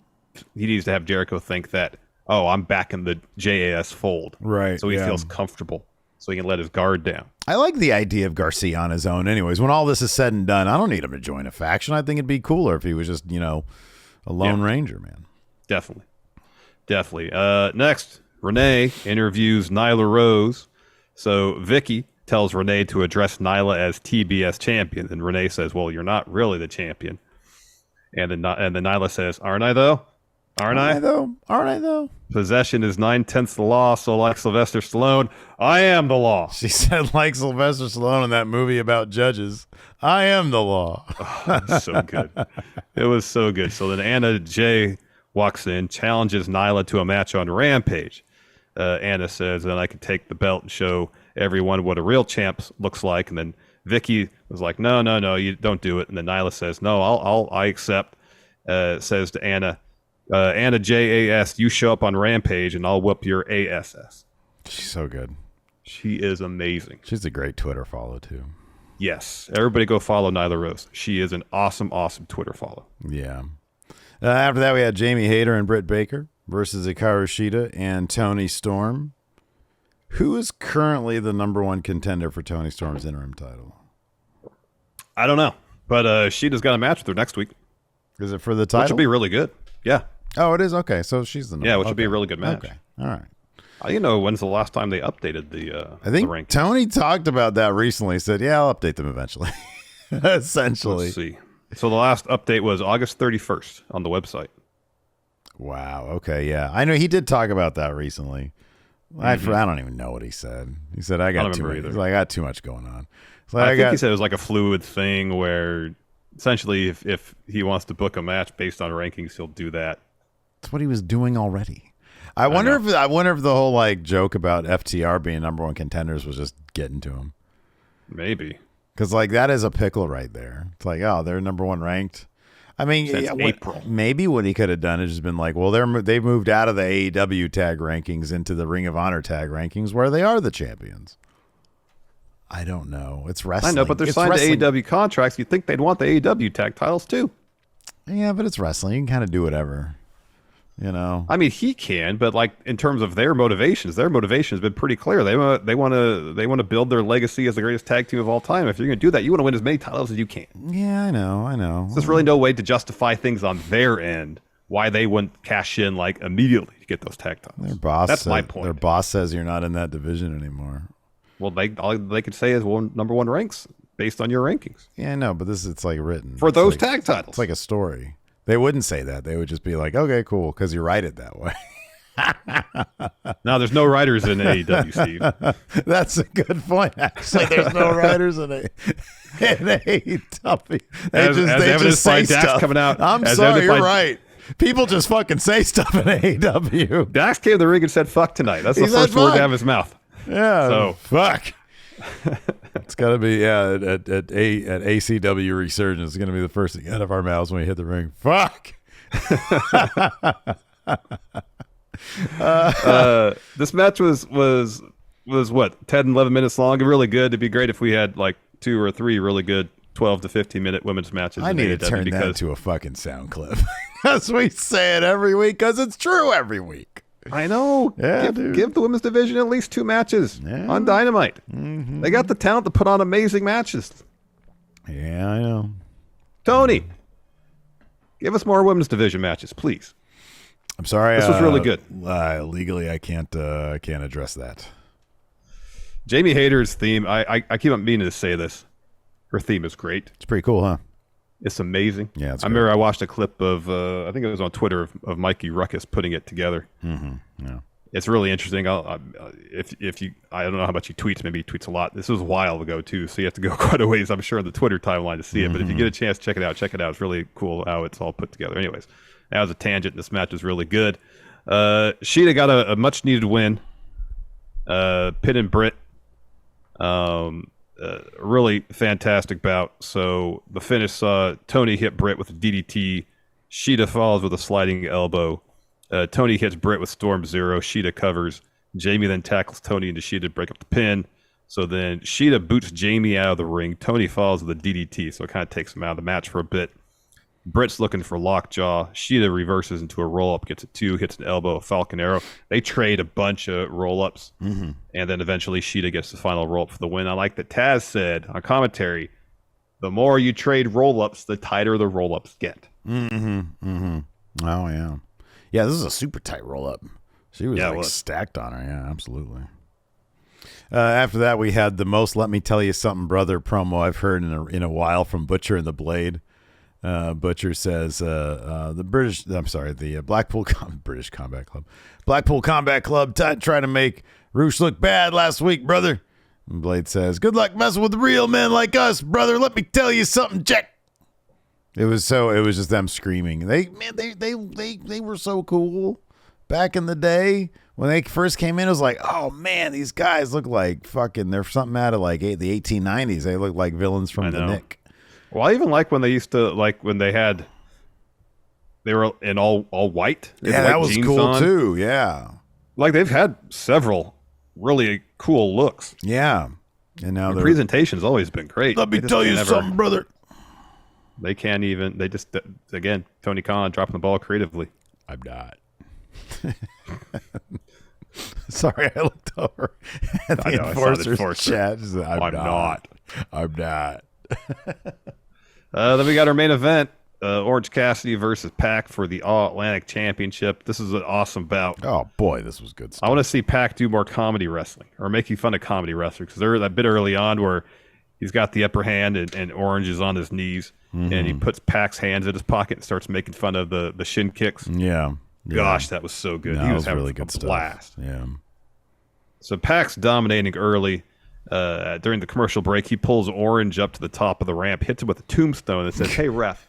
have Jericho think that, oh, I'm back in the JAS fold. Right. So he feels comfortable, so he can let his guard down. I like the idea of Garcia on his own anyways. When all this is said and done, I don't need him to join a faction. I think it'd be cooler if he was just, a lone ranger, man. Definitely. Next, Renee interviews Nyla Rose. So Vicky tells Renee to address Nyla as TBS champion. And Renee says, well, you're not really the champion. And then Nyla says, aren't I though? Aren't I though? Possession is 9/10 the law, so like Sylvester Stallone, I am the law. She said like Sylvester Stallone in that movie about judges, I am the law. So good. It was so good. So then Anna Jay walks in, challenges Nyla to a match on Rampage. Anna says, then I can take the belt and show everyone what a real champ looks like. And then Vicky was like, no, you don't do it. And then Nyla says, no, I accept. Says to Anna, Anna JAS, you show up on Rampage and I'll whoop your ASS. She's so good. She is amazing. She's a great Twitter follow too. Yes. Everybody go follow Nyla Rose. She is an awesome Twitter follow. Yeah. After that, we had Jamie Hayter and Britt Baker versus Hikaru Shida and Toni Storm. Who is currently the number one contender for Toni Storm's interim title? I don't know. But Shida's got a match with her next week. Is it for the title? Which will be really good. Yeah. Oh, it is? Okay. So she's the number. Yeah, which will be a really good match. Okay. All right. When's the last time they updated the I think the rankings? Tony talked about that recently. Said, yeah, I'll update them eventually. Essentially. Let's see. So the last update was August 31st on the website. Wow. Okay. Yeah. I know he did talk about that recently. I don't even know what he said. He said, I got too much. He's like, I got too much going on. Like, I think he said it was like a fluid thing where essentially if he wants to book a match based on rankings, he'll do that. That's what he was doing already. I wonder if the whole like joke about FTR being number one contenders was just getting to him. Maybe. Because like that is a pickle right there. It's like, oh, they're number one ranked. I mean, April. Maybe what he could have done is just been like, well, they've moved out of the AEW tag rankings into the Ring of Honor tag rankings where they are the champions. I don't know. It's wrestling. I know, but they're signed to AEW contracts. You'd think they'd want the AEW tag titles too. Yeah, but it's wrestling. You can kind of do whatever. I mean, he can, but like in terms of their motivation has been pretty clear. They want to build their legacy as the greatest tag team of all time. If you're going to do that, you want to win as many titles as you can. Yeah, I know. So there's really no way to justify things on their end why they wouldn't cash in like immediately to get those tag titles. That's my point. Their boss says you're not in that division anymore. Well, all they could say is, well, number one ranks based on your rankings. Yeah, I know, but it's like written for those tag titles. It's like a story. They wouldn't say that. They would just be like, okay, cool, because you write it that way. No, there's no writers in AEW, Steve. That's a good point, actually. There's no writers in AEW. They just say stuff. Coming out. I'm sorry, you're right. People just fucking say stuff in AEW. Dax came to the ring and said, fuck tonight. That's the first word out of his mouth. Yeah, so fuck. It's gotta be at ACW Resurgence. It's gonna be the first thing out of our mouths when we hit the ring. Fuck. This match was what 10, 11 minutes long. Really good. It'd be great if we had like 2 or 3 really good 12 to 15 minute women's matches. I need to turn that into a fucking sound clip. As we say it every week, because it's true every week. I know. Yeah, give the women's division at least 2 matches on Dynamite. Mm-hmm. They got the talent to put on amazing matches. Yeah, I know. Tony, give us more women's division matches, please. I'm sorry. This was really good. Legally, I can't address that. Jamie Hayter's theme, I keep on meaning to say this. Her theme is great. It's pretty cool, huh? It's amazing. Yeah, I remember I watched a clip of, I think it was on Twitter, of Mikey Ruckus putting it together. Mm-hmm. Yeah. It's really interesting. If you, I don't know how much he tweets. Maybe he tweets a lot. This was a while ago too, so you have to go quite a ways, I'm sure, on the Twitter timeline to see it. But if you get a chance, check it out. Check it out. It's really cool how it's all put together. Anyways, that was a tangent. This match was really good. Sheeta got a much needed win. Pinning Britt. Really fantastic bout. So the finish saw Tony hit Britt with a DDT. Sheeta follows with a sliding elbow. Tony hits Britt with Storm Zero. Sheeta covers. Jamie then tackles Tony into Sheeta to break up the pin. So then Sheeta boots Jamie out of the ring. Tony follows with a DDT, so it kind of takes him out of the match for a bit. Britt's looking for lockjaw. Sheeta reverses into a roll-up, gets a 2, hits an elbow, a Falcon Arrow. They trade a bunch of roll-ups, and then eventually Sheeta gets the final roll-up for the win. I like that Taz said on commentary, the more you trade roll-ups, the tighter the roll-ups get. Oh, yeah. Yeah, this is a super tight roll-up. She was stacked on her. Yeah, absolutely. After that, we had the most "Let Me Tell You Something, Brother" promo I've heard in a while from Butcher and the Blade. Butcher says the British Combat Club, Blackpool Combat Club trying to make Roosh look bad last week, brother. And Blade says, "Good luck messing with real men like us, brother. Let me tell you something, Jack." It was just them screaming. They were so cool back in the day when they first came in. It was like, oh man, these guys look like fucking. They're something out of like the 1890s. They look like villains from the Nick. Well, I even like when they used to, like when they were in all white. Yeah, that was cool on. Too. Yeah. Like they've had several really cool looks. Yeah. And now their presentation's always been great. Let me tell you something, brother. They can't even, again, Tony Khan dropping the ball creatively. I'm not. Sorry, I looked over at the Enforcer's chat. I'm not. Then we got our main event, Orange Cassidy versus Pac for the All Atlantic Championship. This is an awesome bout. Oh boy, this was good stuff. I want to see Pac do more comedy wrestling or making fun of comedy wrestlers, because there was that bit early on where he's got the upper hand and Orange is on his knees, and he puts Pac's hands in his pocket and starts making fun of the shin kicks. Yeah. Gosh, that was so good. No, He was having really good blast. Stuff. Yeah. So Pac's dominating early. During the commercial break, he pulls Orange up to the top of the ramp, hits him with a tombstone, and says, "Hey, ref,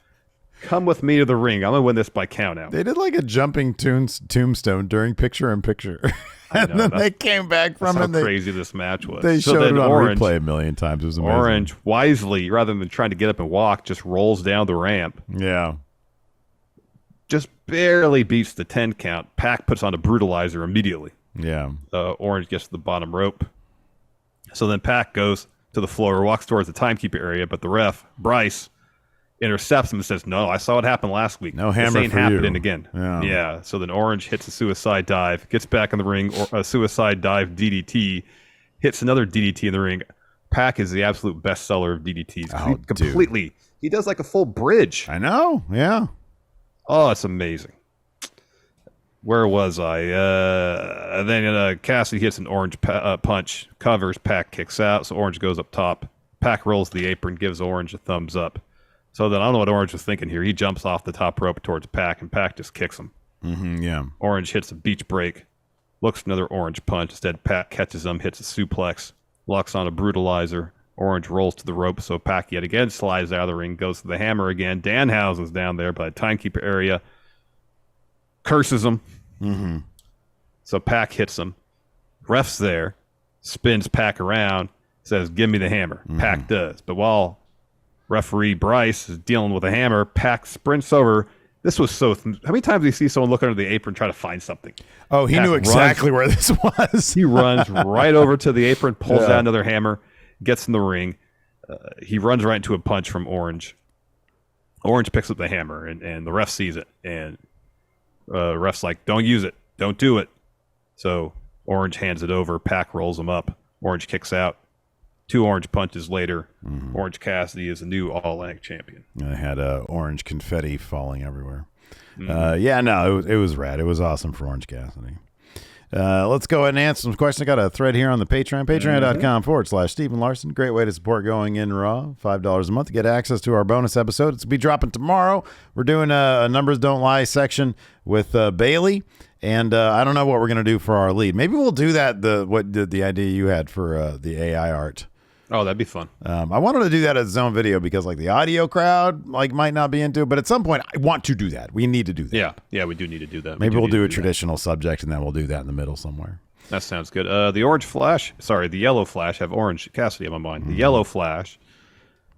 come with me to the ring. I'm going to win this by countout." They did like a jumping tombstone during picture-in-picture. And then they came back from it. How crazy this match was. They showed it on replay a million times. It was amazing. Orange, wisely, rather than trying to get up and walk, just rolls down the ramp. Yeah. Just barely beats the 10 count. Pac puts on a brutalizer immediately. Yeah. Orange gets to the bottom rope. So then Pac goes to the floor, walks towards the timekeeper area, but the ref, Bryce, intercepts him and says, "No, I saw it happen last week. No hammer this ain't for happening you." again." Yeah. So then Orange hits a suicide dive, gets back in the ring, or a suicide dive DDT, hits another DDT in the ring. Pac is the absolute best seller of DDTs. Oh, completely. Dude. He does like a full bridge. I know. Yeah. Oh, it's amazing. Where was I? Then Cassidy hits an Orange punch, covers, Pac kicks out, so Orange goes up top. Pac rolls the apron, gives Orange a thumbs up. So then I don't know what Orange was thinking here. He jumps off the top rope towards Pac, and Pac just kicks him. Yeah. Orange hits a beach break, looks for another Orange punch. Instead, Pac catches him, hits a suplex, locks on a brutalizer. Orange rolls to the rope, so Pac yet again slides out of the ring, goes to the hammer again. Danhausen's down there by the timekeeper area. Curses him. So Pac hits him. Ref's there. Spins Pac around. says, "Give me the hammer." Pac does. But while referee Bryce is dealing with a hammer, Pac sprints over. This was so... How many times do you see someone look under the apron trying to find something? Oh, he knew exactly where this was. He runs right over to the apron, pulls out another hammer, gets in the ring. He runs right into a punch from Orange. Orange picks up the hammer, and the ref sees it. And ref's like, "Don't use it. Don't do it." So Orange hands it over. Pac rolls him up. Orange kicks out. 2 orange punches later, Orange Cassidy is the new All Atlantic champion. I had orange confetti falling everywhere. It was rad. It was awesome for Orange Cassidy. Let's go ahead and answer some questions. I got a thread here on the Patreon, patreon.com/Stephen Larson. Great way to support Going In Raw. $5 a month to get access to our bonus episode. It's going to be dropping tomorrow. We're doing a Numbers Don't Lie section with Bailey. And I don't know what we're going to do for our lead. Maybe we'll do that, the idea you had for the AI art. Oh, that'd be fun. I wanted to do that as its own video because the audio crowd might not be into it, but at some point I want to do that. We need to do that. Yeah, we do need to do that. Maybe we'll do a traditional subject and then we'll do that in the middle somewhere. That sounds good. The Yellow Flash, I have Orange Cassidy on my mind. The Yellow Flash.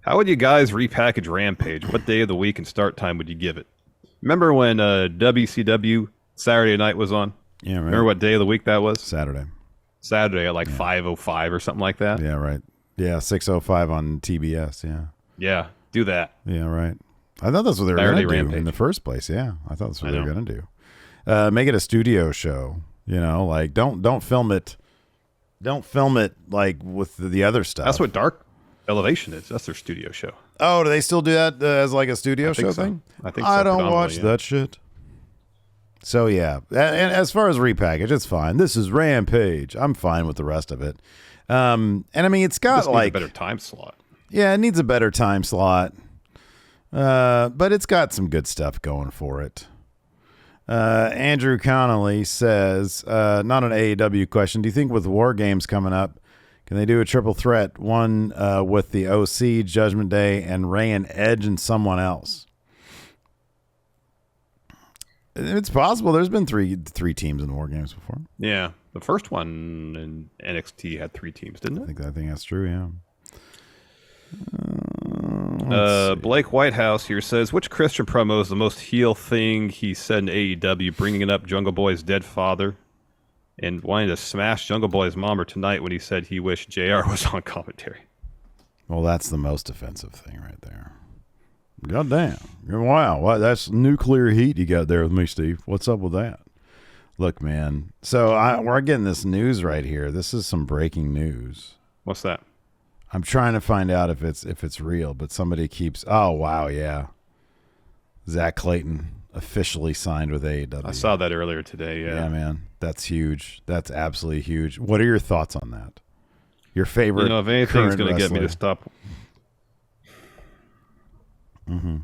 How would you guys repackage Rampage? What day of the week and start time would you give it? Remember when WCW Saturday night was on? Yeah, right. Remember what day of the week that was? Saturday at 5:05 or something like that. Yeah, right. Yeah, 6:05 on TBS. Yeah, do that. Yeah, right. I thought that's what they were going to do in the first place. Yeah, I thought that's what they were going to do. Make it a studio show. Don't film it. Don't film it with the other stuff. That's what Dark Elevation is. That's their studio show. Oh, do they still do that as a studio show thing? I think so. I don't watch that shit. So yeah, and as far as repackage, it's fine. This is Rampage. I'm fine with the rest of it. And I mean, it's got a better time slot. Yeah, it needs a better time slot. But it's got some good stuff going for it. Andrew Connolly says, not an AEW question. Do you think with War Games coming up, can they do a triple threat? One with the OC, Judgment Day, and Ray and Edge and someone else? It's possible. There's been three teams in War Games before. Yeah. The first one in NXT had 3 teams, didn't it? I think that's true, yeah. Blake Whitehouse here says, which Christian promo is the most heel thing he said in AEW, bringing it up Jungle Boy's dead father and wanting to smash Jungle Boy's mom or tonight when he said he wished JR was on commentary? Well, that's the most offensive thing right there. God damn. Wow. That's nuclear heat you got there with me, Steve. What's up with that? Look, man. So we're getting this news right here. This is some breaking news. What's that? I'm trying to find out if it's real, but somebody keeps. Oh wow, yeah. Zach Clayton officially signed with AEW. I saw that earlier today. Yeah. Yeah, man. That's huge. That's absolutely huge. What are your thoughts on that? Your favorite? If anything's going to get me to stop. Mm-hmm.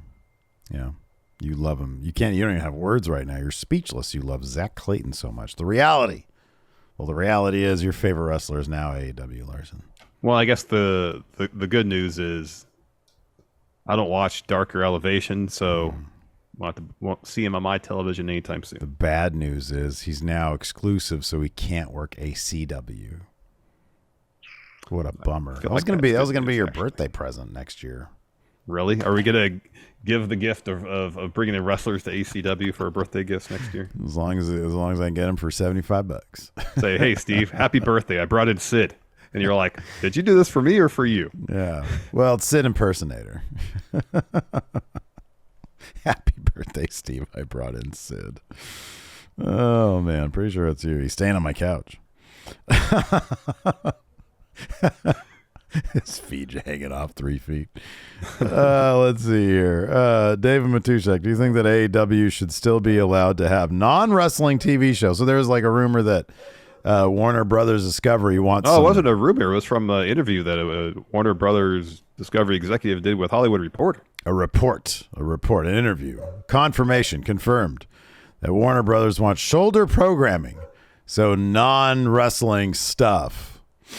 Yeah. You love him. You don't even have words right now. You're speechless. You love Zach Clayton so much. The reality is your favorite wrestler is now AEW, Larson. Well, I guess the good news is I don't watch Darker Elevation, so won't see him on my television anytime soon. The bad news is he's now exclusive, so he can't work ACW. What a bummer. That was going to be your birthday present next year. Really? Are we going to give the gift of bringing in wrestlers to ACW for a birthday gift next year? As long as I can get them for $75. Say, hey, Steve, happy birthday. I brought in Sid. And you're like, did you do this for me or for you? Yeah. Well, it's Sid impersonator. Happy birthday, Steve. I brought in Sid. Oh, man. Pretty sure it's you. He's staying on my couch. His feet hanging off 3 feet. Let's see here. David Matushek, do you think that AEW should still be allowed to have non-wrestling TV shows? So there's a rumor that Warner Brothers Discovery wants. Oh, it wasn't a rumor. It was from an interview that Warner Brothers Discovery executive did with Hollywood Reporter. An interview. Confirmed that Warner Brothers wants shoulder programming. So non-wrestling stuff.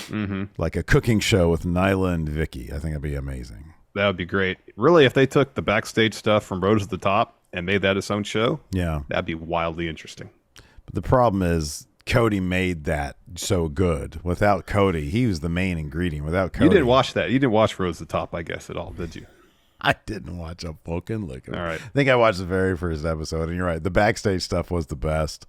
Mm-hmm. Like a cooking show with Nyla and Vicky. I think that'd be amazing. That would be great. Really, if they took the backstage stuff from Road to the Top and made that its own show, yeah, that'd be wildly interesting. But the problem is Cody made that so good. Without Cody, he was the main ingredient. Without Cody, You didn't watch that. You didn't watch Rose the Top, I guess, at all, did you? I didn't watch a fucking lick of it. All right. I think I watched the very first episode, and you're right. The backstage stuff was the best.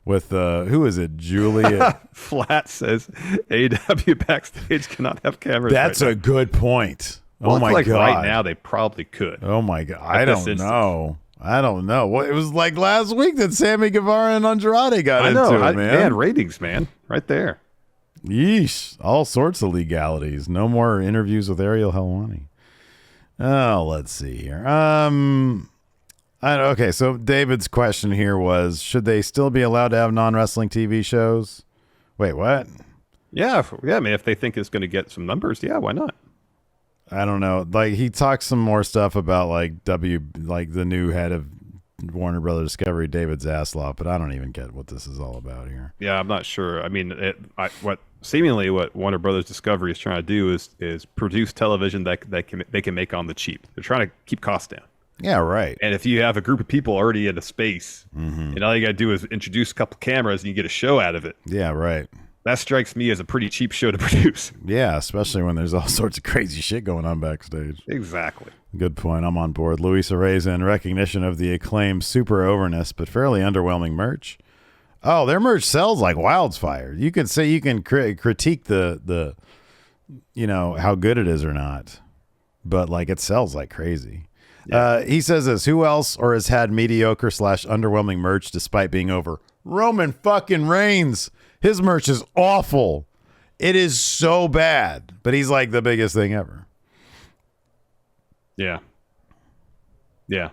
With who is it? Julia. Flat says AEW backstage cannot have cameras. That's right a good point. well, oh my like god! Right now, they probably could. Oh my god! I this don't know. I don't know. Well, it was like last week that Sammy Guevara and Andrade got into it, man. Ratings, man, right there. Yeesh! All sorts of legalities. No more interviews with Ariel Helwani. Oh, let's see here. Okay, so David's question here was, should they still be allowed to have non-wrestling TV shows? Wait, what? Yeah. I mean, if they think it's going to get some numbers, yeah, why not? I don't know. Like, he talks some more stuff about like the new head of Warner Brothers Discovery, David Zaslav, but I don't even get what this is all about here. Yeah, I'm not sure. I mean, what Warner Brothers Discovery is trying to do is produce television that they can make on the cheap. They're trying to keep costs down. Yeah, right. And if you have a group of people already in a space, and all you got to do is introduce a couple cameras and you get a show out of it. Yeah, right. That strikes me as a pretty cheap show to produce. Yeah, especially when there's all sorts of crazy shit going on backstage. Exactly. Good point. I'm on board. Luis Areza, in recognition of the acclaimed super overness but fairly underwhelming merch. Oh, their merch sells like wildfire. You could say you can critique the how good it is or not, but like it sells like crazy. Yeah. He says this, who else or has had mediocre / underwhelming merch despite being over? Roman fucking Reigns. His merch is awful. It is so bad, but he's like the biggest thing ever. Yeah. Yeah.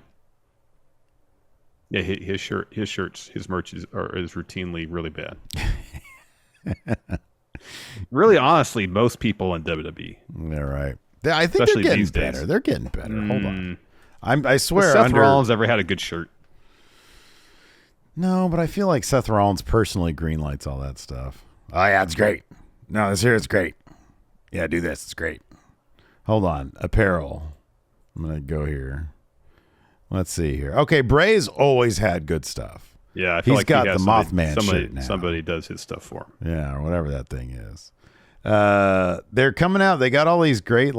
Yeah, his shirts, his merch is routinely really bad. Really, honestly, most people in WWE. They're right. I think especially they're getting these better. days. They're getting better. Hold on. I swear. Has Seth Rollins ever had a good shirt? No, but I feel like Seth Rollins personally greenlights all that stuff. Oh yeah, it's great. No, this here is great. Yeah, do this. It's great. Hold on. Apparel. I'm gonna go here. Let's see here. Okay, Bray's always had good stuff. Yeah, I feel he's like got the Mothman shirt now. Somebody does his stuff for him. Yeah, or whatever that thing is. They're coming out. They got all these great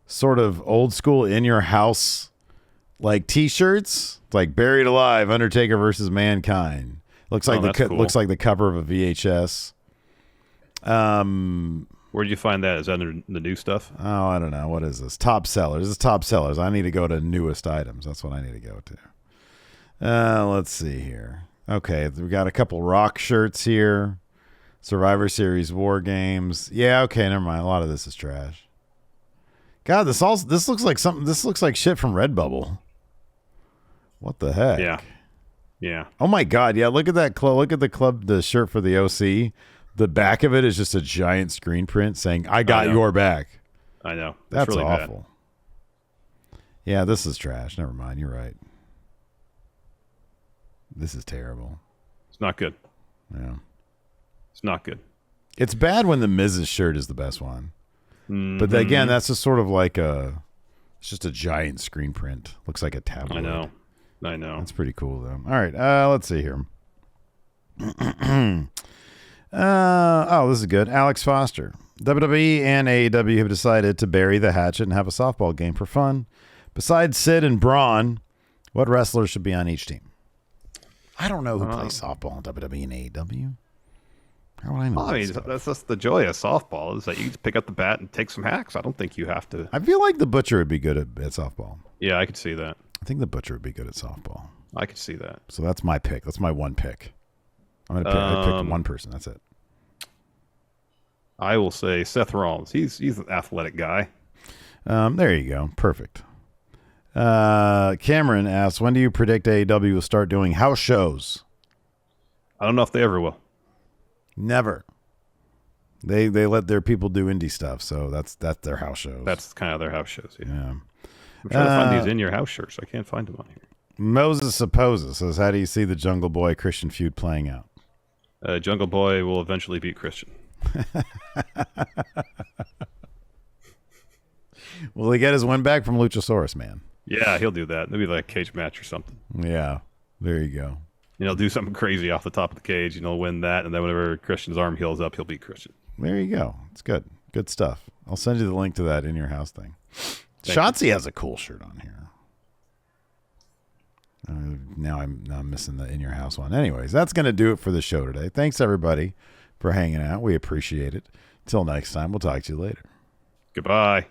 sort of old school in your house like T-shirts, like Buried Alive, Undertaker versus Mankind. Looks like cool. Looks like the cover of a VHS. Where did you find that? Is that under the new stuff? Oh, I don't know. What is this? Top sellers. This is top sellers. I need to go to newest items. That's what I need to go to. Let's see here. Okay, we got a couple Rock shirts here. Survivor Series War Games. Yeah, okay, never mind. A lot of this is trash. God, this looks like something. This looks like shit from Redbubble. What the heck? Yeah. Oh my God! Yeah, look at that. Look at the shirt for the OC. The back of it is just a giant screen print saying, "I got your back." I know. That's really awful. Bad. Yeah, this is trash. Never mind. You're right. This is terrible. It's not good. Yeah. It's not good. It's bad when the Miz's shirt is the best one. Mm-hmm. But again, that's just sort of like it's just a giant screen print. Looks like a tabloid. I know. That's pretty cool, though. All right, let's see here. This is good. Alex Foster. WWE and AEW have decided to bury the hatchet and have a softball game for fun. Besides Sid and Braun, what wrestlers should be on each team? I don't know who plays softball in WWE and AEW. How would I know? I mean, that's just the joy of softball is that you just pick up the bat and take some hacks. I don't think you have to. I feel like the Butcher would be good at softball. Yeah, I could see that. I think the Butcher would be good at softball. I could see that. So that's my pick. That's my one pick. I'm going to pick one person. That's it. I will say Seth Rollins. He's an athletic guy. There you go. Perfect. Cameron asks, when do you predict AEW will start doing house shows? I don't know if they ever will. Never. They let their people do indie stuff, so that's their house shows. That's kind of their house shows. Yeah. I'm trying to find these in your house shirts. I can't find them on here. Moses Supposes says, how do you see the Jungle Boy Christian feud playing out? Jungle Boy will eventually beat Christian. Will he get his win back from Luchasaurus, man? Yeah, he'll do that. Maybe like a cage match or something. Yeah, there you go. do something crazy off the top of the cage, win that, and then whenever Christian's arm heals up, he'll beat Christian. There you go. It's good. Good stuff. I'll send you the link to that In Your House thing. Thank Shotzi has a cool shirt on here. Now I'm missing the In Your House one. Anyways, that's going to do it for the show today. Thanks, everybody, for hanging out. We appreciate it. Till next time, we'll talk to you later. Goodbye.